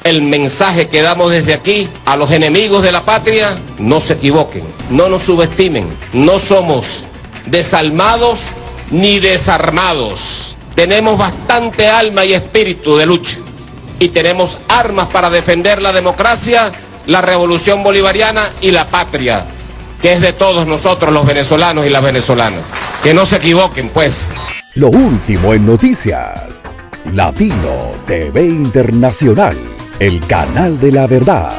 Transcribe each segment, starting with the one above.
el mensaje que damos desde aquí a los enemigos de la patria: no se equivoquen, no nos subestimen, no somos desalmados ni desarmados. Tenemos bastante alma y espíritu de lucha y tenemos armas para defender la democracia, la revolución bolivariana y la patria, que es de todos nosotros los venezolanos y las venezolanas. Que no se equivoquen, pues. Lo último en noticias. Latino TV Internacional, el canal de la verdad.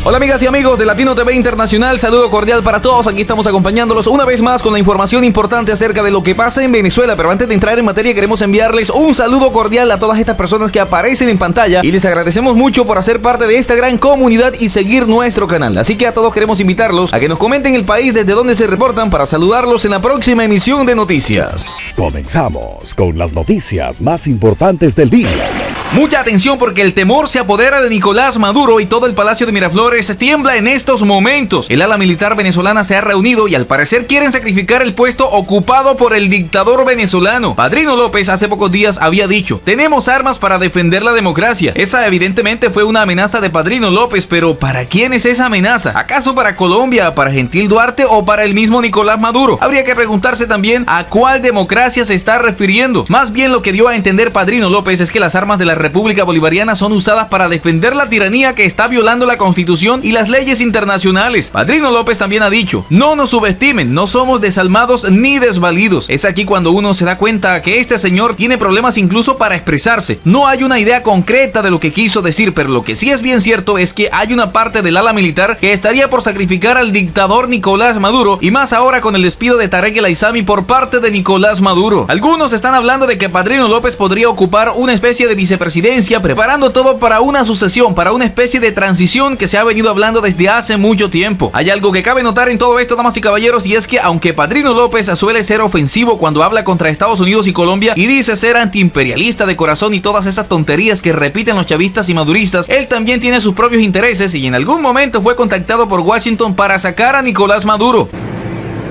Hola amigas y amigos de Latino TV Internacional, saludo cordial para todos. Aquí estamos acompañándolos una vez más con la información importante acerca de lo que pasa en Venezuela. Pero antes de entrar en materia, queremos enviarles un saludo cordial a todas estas personas que aparecen en pantalla y les agradecemos mucho por hacer parte de esta gran comunidad y seguir nuestro canal. Así que a todos queremos invitarlos a que nos comenten el país desde donde se reportan para saludarlos en la próxima emisión de noticias. Comenzamos con las noticias más importantes del día. Mucha atención, porque el temor se apodera de Nicolás Maduro y todo el Palacio de Miraflores tiembla en estos momentos. El ala militar venezolana se ha reunido y al parecer quieren sacrificar el puesto ocupado por el dictador venezolano. Padrino López hace pocos días había dicho: tenemos armas para defender la democracia. Esa evidentemente fue una amenaza de Padrino López, pero ¿para quién es esa amenaza? ¿Acaso para Colombia, para Gentil Duarte o para el mismo Nicolás Maduro? Habría que preguntarse también a cuál democracia se está refiriendo. Más bien lo que dio a entender Padrino López es que las armas de la República Bolivariana son usadas para defender la tiranía que está violando la Constitución y las leyes internacionales. Padrino López también ha dicho: no nos subestimen, no somos desalmados ni desvalidos. Es aquí cuando uno se da cuenta que este señor tiene problemas incluso para expresarse. No hay una idea concreta de lo que quiso decir, pero lo que sí es bien cierto es que hay una parte del ala militar que estaría por sacrificar al dictador Nicolás Maduro, y más ahora con el despido de Tarek El Aissami por parte de Nicolás Maduro. Algunos están hablando de que Padrino López podría ocupar una especie de vicepresidencia, preparando todo para una sucesión, para una especie de transición que se ha venido hablando desde hace mucho tiempo. Hay algo que cabe notar en todo esto, damas y caballeros, y es que aunque Padrino López suele ser ofensivo cuando habla contra Estados Unidos y Colombia y dice ser antiimperialista de corazón y todas esas tonterías que repiten los chavistas y maduristas, él también tiene sus propios intereses y en algún momento fue contactado por Washington para sacar a Nicolás Maduro.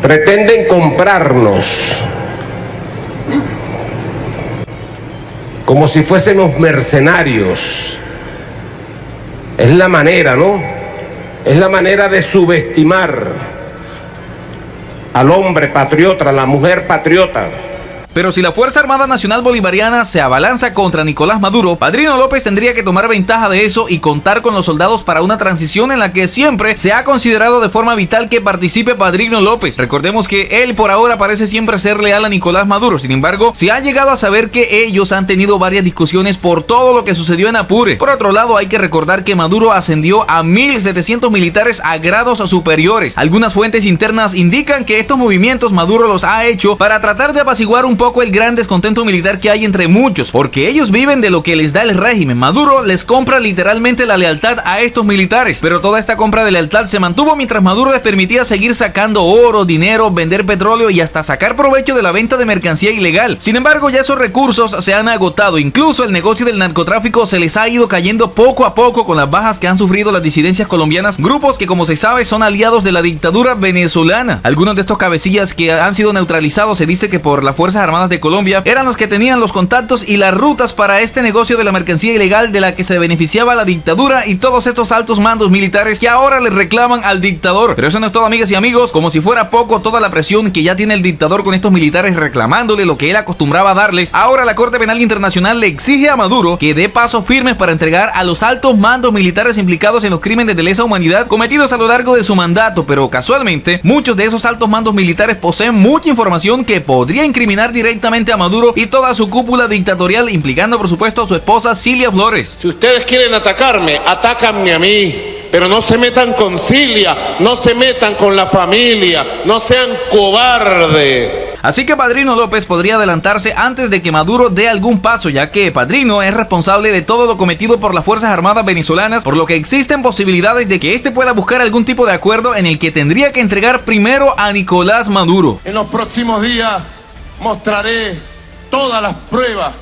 Pretenden comprarnos como si fuésemos mercenarios. Es la manera, ¿no? Es la manera de subestimar al hombre patriota, a la mujer patriota. Pero si la Fuerza Armada Nacional Bolivariana se abalanza contra Nicolás Maduro, Padrino López tendría que tomar ventaja de eso y contar con los soldados para una transición en la que siempre se ha considerado de forma vital que participe Padrino López. Recordemos que él por ahora parece siempre ser leal a Nicolás Maduro. Sin embargo, se ha llegado a saber que ellos han tenido varias discusiones por todo lo que sucedió en Apure. Por otro lado, hay que recordar que Maduro ascendió a 1.700 militares a grados superiores. Algunas fuentes internas indican que estos movimientos Maduro los ha hecho para tratar de apaciguar un poco el gran descontento militar que hay entre muchos, porque ellos viven de lo que les da el régimen. Maduro les compra literalmente la lealtad a estos militares, pero toda esta compra de lealtad se mantuvo mientras Maduro les permitía seguir sacando oro, dinero, vender petróleo y hasta sacar provecho de la venta de mercancía ilegal. Sin embargo, ya esos recursos se han agotado. Incluso el negocio del narcotráfico se les ha ido cayendo poco a poco con las bajas que han sufrido las disidencias colombianas, grupos que, como se sabe, son aliados de la dictadura venezolana. Algunos de estos cabecillas que han sido neutralizados se dice que por las Fuerzas Armadas de Colombia eran los que tenían los contactos y las rutas para este negocio de la mercancía ilegal de la que se beneficiaba la dictadura y todos estos altos mandos militares que ahora le reclaman al dictador. Pero eso no es todo, amigas y amigos. Como si fuera poco toda la presión que ya tiene el dictador con estos militares reclamándole lo que él acostumbraba a darles, ahora la Corte Penal Internacional le exige a Maduro que dé pasos firmes para entregar a los altos mandos militares implicados en los crímenes de lesa humanidad cometidos a lo largo de su mandato. Pero casualmente, muchos de esos altos mandos militares poseen mucha información que podría incriminar directamente a Maduro y toda su cúpula dictatorial, implicando por supuesto a su esposa Cilia Flores. Si ustedes quieren atacarme, atácanme a mí, pero no se metan con Cilia, no se metan con la familia, no sean cobardes. Así que Padrino López podría adelantarse antes de que Maduro dé algún paso, ya que Padrino es responsable de todo lo cometido por las Fuerzas Armadas venezolanas, por lo que existen posibilidades de que este pueda buscar algún tipo de acuerdo en el que tendría que entregar primero a Nicolás Maduro. En los próximos días mostraré todas las pruebas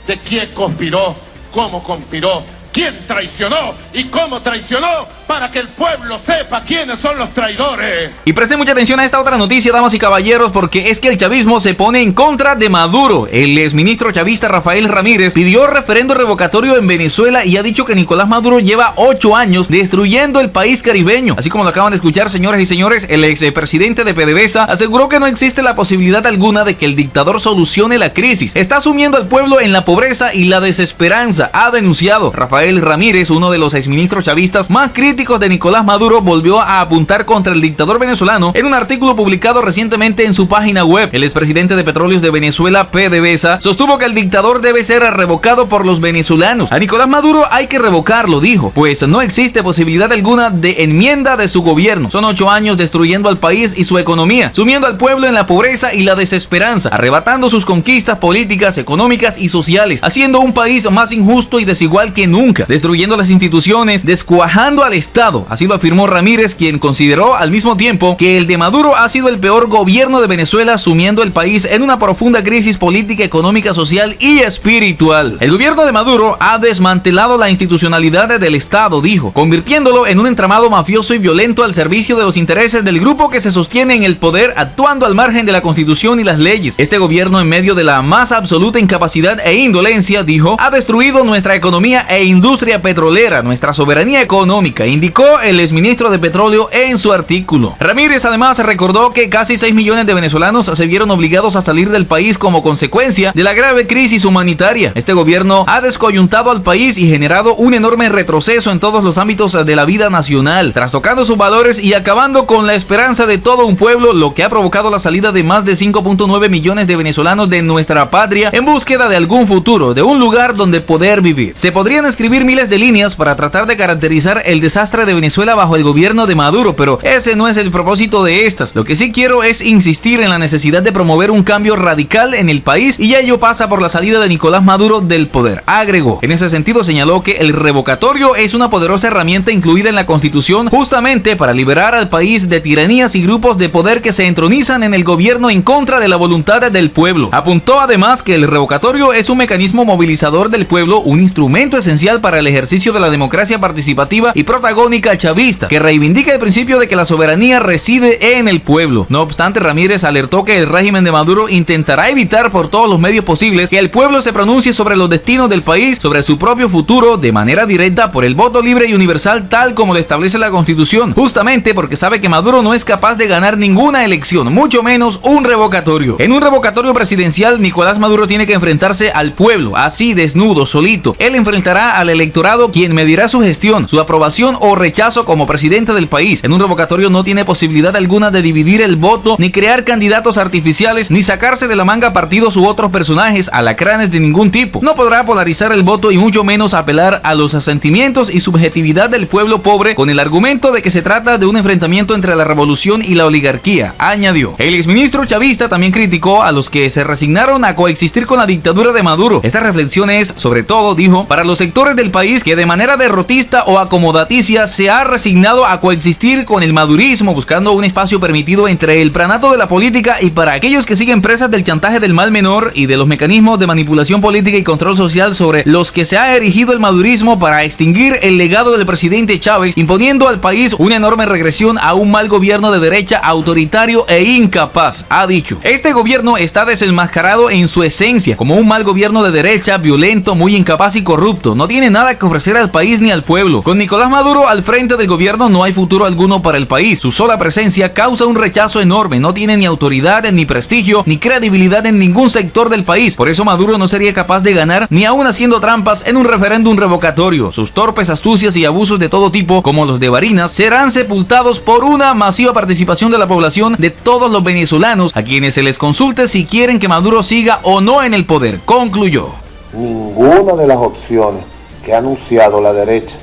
de quién conspiró, cómo conspiró, quién traicionó y cómo traicionó para que el pueblo sepa quiénes son los traidores. Y presten mucha atención a esta otra noticia, damas y caballeros, porque es que el chavismo se pone en contra de Maduro. El exministro chavista Rafael Ramírez pidió referendo revocatorio en Venezuela y ha dicho que Nicolás Maduro lleva 8 años destruyendo el país caribeño. Así como lo acaban de escuchar, señoras y señores, el expresidente de PDVSA aseguró que no existe la posibilidad alguna de que el dictador solucione la crisis. Está sumiendo al pueblo en la pobreza y la desesperanza, ha denunciado. Rafael Ramírez, uno de los exministros chavistas más críticos de Nicolás Maduro, volvió a apuntar contra el dictador venezolano en un artículo publicado recientemente en su página web. El expresidente de Petróleos de Venezuela, PDVSA, sostuvo que el dictador debe ser revocado por los venezolanos. A Nicolás Maduro hay que revocarlo, dijo, pues no existe posibilidad alguna de enmienda de su gobierno. Son 8 años destruyendo al país y su economía, sumiendo al pueblo en la pobreza y la desesperanza, arrebatando sus conquistas políticas, económicas y sociales, haciendo un país más injusto y desigual que nunca, destruyendo las instituciones, descuajando al Estado. Así lo afirmó Ramírez, quien consideró al mismo tiempo que el de Maduro ha sido el peor gobierno de Venezuela, sumiendo el país en una profunda crisis política, económica, social y espiritual. El gobierno de Maduro ha desmantelado la institucionalidad del Estado, dijo, convirtiéndolo en un entramado mafioso y violento al servicio de los intereses del grupo que se sostiene en el poder, actuando al margen de la Constitución y las leyes. Este gobierno, en medio de la más absoluta incapacidad e indolencia, dijo, ha destruido nuestra economía e industria petrolera, nuestra soberanía económica, indicó el exministro de Petróleo en su artículo. Ramírez además recordó que casi 6 millones de venezolanos se vieron obligados a salir del país como consecuencia de la grave crisis humanitaria. Este gobierno ha descoyuntado al país y generado un enorme retroceso en todos los ámbitos de la vida nacional, trastocando sus valores y acabando con la esperanza de todo un pueblo, lo que ha provocado la salida de más de 5.9 millones de venezolanos de nuestra patria en búsqueda de algún futuro, de un lugar donde poder vivir. Se podrían escribir miles de líneas para tratar de caracterizar el desastre de Venezuela bajo el gobierno de Maduro, pero ese no es el propósito de estas. Lo que sí quiero es insistir en la necesidad de promover un cambio radical en el país, y ello pasa por la salida de Nicolás Maduro del poder, agregó. En ese sentido señaló que el revocatorio es una poderosa herramienta incluida en la Constitución justamente para liberar al país de tiranías y grupos de poder que se entronizan en el gobierno en contra de la voluntad del pueblo. Apuntó además que el revocatorio es un mecanismo movilizador del pueblo, un instrumento esencial para el ejercicio de la democracia participativa y protagónica chavista, que reivindica el principio de que la soberanía reside en el pueblo. No obstante, Ramírez alertó que el régimen de Maduro intentará evitar por todos los medios posibles que el pueblo se pronuncie sobre los destinos del país, sobre su propio futuro, de manera directa por el voto libre y universal, tal como lo establece la Constitución, justamente porque sabe que Maduro no es capaz de ganar ninguna elección, mucho menos un revocatorio. En un revocatorio presidencial, Nicolás Maduro tiene que enfrentarse al pueblo, así desnudo, solito. Él enfrentará al electorado, quien medirá su gestión, su aprobación o rechazo como presidente del país. En un revocatorio no tiene posibilidad alguna de dividir el voto, ni crear candidatos artificiales, ni sacarse de la manga partidos u otros personajes, alacranes de ningún tipo. No podrá polarizar el voto y mucho menos apelar a los sentimientos y subjetividad del pueblo pobre con el argumento de que se trata de un enfrentamiento entre la revolución y la oligarquía, añadió. El exministro chavista también criticó a los que se resignaron a coexistir con la dictadura de Maduro. Esta reflexión es, sobre todo, dijo, para los sectores del país que de manera derrotista o acomodaticia se ha resignado a coexistir con el madurismo, buscando un espacio permitido entre el pranato de la política, y para aquellos que siguen presas del chantaje del mal menor y de los mecanismos de manipulación política y control social sobre los que se ha erigido el madurismo para extinguir el legado del presidente Chávez, imponiendo al país una enorme regresión a un mal gobierno de derecha autoritario e incapaz, ha dicho. Este gobierno está desenmascarado en su esencia como un mal gobierno de derecha, violento, muy incapaz y corrupto. No tiene nada que ofrecer al país ni al pueblo. Con Nicolás Maduro al frente del gobierno no hay futuro alguno para el país. Su sola presencia causa un rechazo enorme. No tiene ni autoridad, ni prestigio, ni credibilidad en ningún sector del país. Por eso Maduro no sería capaz de ganar, ni aún haciendo trampas, en un referéndum revocatorio. Sus torpes astucias y abusos de todo tipo, como los de Barinas, serán sepultados por una masiva participación de la población, de todos los venezolanos, a quienes se les consulte si quieren que Maduro siga o no en el poder, concluyó. Ninguna de las opciones que ha anunciado la derecha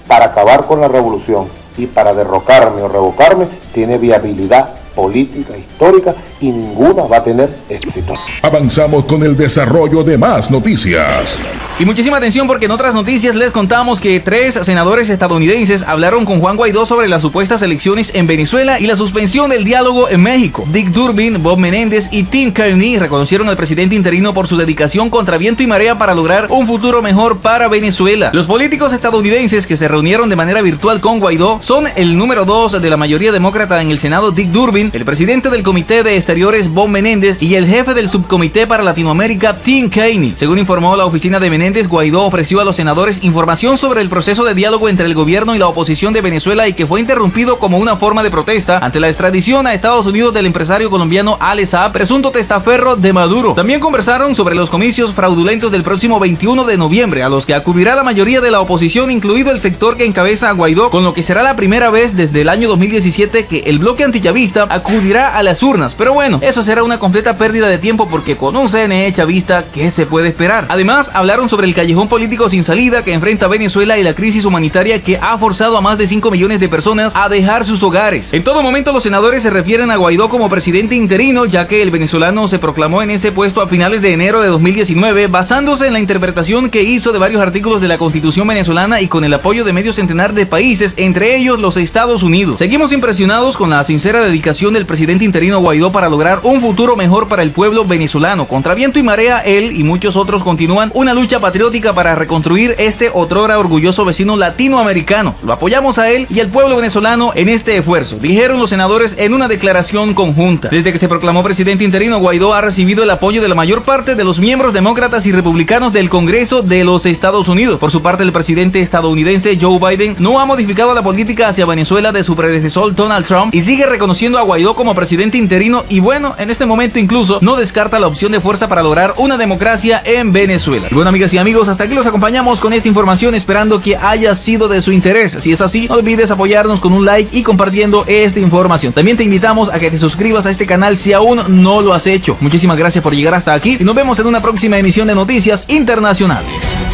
para acabar con la revolución y para derrocarme o revocarme tiene viabilidad política, histórica y ninguna va a tener éxito. Avanzamos con el desarrollo de más noticias. Y muchísima atención porque en otras noticias les contamos que 3 senadores estadounidenses hablaron con Juan Guaidó sobre las supuestas elecciones en Venezuela y la suspensión del diálogo en México. Dick Durbin, Bob Menéndez y Tim Kaine reconocieron al presidente interino por su dedicación contra viento y marea para lograr un futuro mejor para Venezuela. Los políticos estadounidenses que se reunieron de manera virtual con Guaidó son el número 2 de la mayoría demócrata en el Senado, Dick Durbin, el presidente del Comité de Exteriores, Bob Menéndez, y el jefe del Subcomité para Latinoamérica, Tim Kaine. Según informó la oficina de Menéndez, Guaidó ofreció a los senadores información sobre el proceso de diálogo entre el gobierno y la oposición de Venezuela y que fue interrumpido como una forma de protesta ante la extradición a Estados Unidos del empresario colombiano Ale Saab, presunto testaferro de Maduro. También conversaron sobre los comicios fraudulentos del próximo 21 de noviembre, a los que acudirá la mayoría de la oposición, incluido el sector que encabeza a Guaidó, con lo que será la primera vez desde el año 2017 que el bloque antichavista acudirá a las urnas. Pero bueno, eso será una completa pérdida de tiempo porque con un CNE chavista, ¿qué se puede esperar? Además, hablaron sobre el callejón político sin salida que enfrenta Venezuela y la crisis humanitaria que ha forzado a más de 5 millones de personas a dejar sus hogares. En todo momento los senadores se refieren a Guaidó como presidente interino, ya que el venezolano se proclamó en ese puesto a finales de enero de 2019, basándose en la interpretación que hizo de varios artículos de la Constitución venezolana y con el apoyo de medio centenar de países, entre ellos los Estados Unidos. Seguimos impresionados con la sincera dedicación del presidente interino Guaidó para lograr un futuro mejor para el pueblo venezolano. Contra viento y marea, él y muchos otros continúan una lucha patriótica para reconstruir este otrora orgulloso vecino latinoamericano. Lo apoyamos a él y al pueblo venezolano en este esfuerzo, dijeron los senadores en una declaración conjunta. Desde que se proclamó presidente interino, Guaidó ha recibido el apoyo de la mayor parte de los miembros demócratas y republicanos del Congreso de los Estados Unidos. Por su parte, el presidente estadounidense Joe Biden no ha modificado la política hacia Venezuela de su predecesor Donald Trump y sigue reconociendo a Guaidó como presidente interino y bueno, en este momento incluso no descarta la opción de fuerza para lograr una democracia en Venezuela. Y bueno, amigas y amigos, hasta aquí los acompañamos con esta información, esperando que haya sido de su interés. Si es así, no olvides apoyarnos con un like y compartiendo esta información. También te invitamos a que te suscribas a este canal si aún no lo has hecho. Muchísimas gracias por llegar hasta aquí y nos vemos en una próxima emisión de Noticias Internacionales.